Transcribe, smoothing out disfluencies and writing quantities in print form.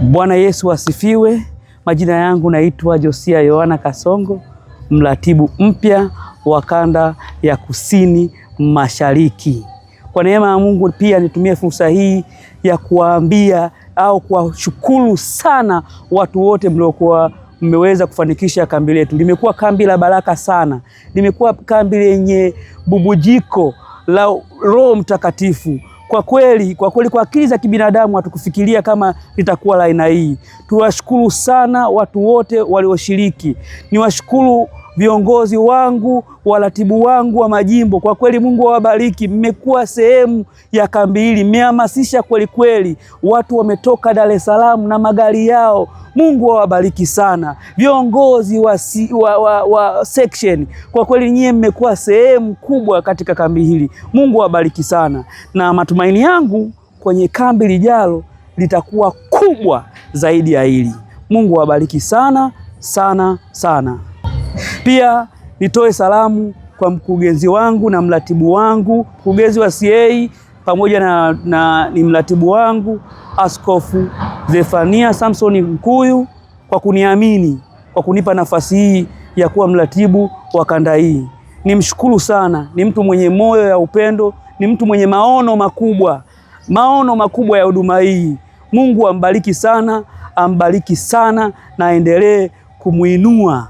Bwana Yesu asifiwe. Majina yangu naitwa Josia Yohana Kasongo, mratibu mpya wa kanda ya Kusini Mashariki. Kwa neema ya Mungu pia nitumie fursa hii ya kuwaambia au kuwashukuru sana watu wote mliokuwa mmeweza kufanikisha kambi letu. Limekuwa kambi la baraka sana. Limekuwa kambi lenye bubujiko la Roho Mtakatifu. Kwa kweli kwa akili za kibinadamu hatukufikiria kama litakuwa la aina hii. Tuwashukuru sana watu wote walioshiriki. Niwashukuru viongozi wangu, waratibu wangu wa majimbo. Kwa kweli Mungu awabariki. Mmekuwa sehemu ya kambi hili. Mmehamasisha kweli kweli. Watu wametoka Dar es Salaam na magari yao. Mungu awabariki sana. Viongozi wa section, kwa kweli nyie mmekuwa sehemu kubwa katika kambi hili. Mungu awabariki sana. Na matumaini yangu kwenye kambi lijalo litakuwa kubwa zaidi ya hili. Mungu awabariki sana sana sana. Pia nitoe salamu kwa mkurugenzi wangu na mratibu wangu, mkurugenzi wa CA pamoja na ni mratibu wangu Askofu Zefania Samson Mkuyu, kwa kuniamini, kwa kunipa nafasi hii ya kuwa mratibu wa kanda hii. Nimshukuru sana. Ni mtu mwenye moyo ya upendo, ni mtu mwenye maono makubwa ya huduma hii. Mungu ambariki sana na aendelee kumuinua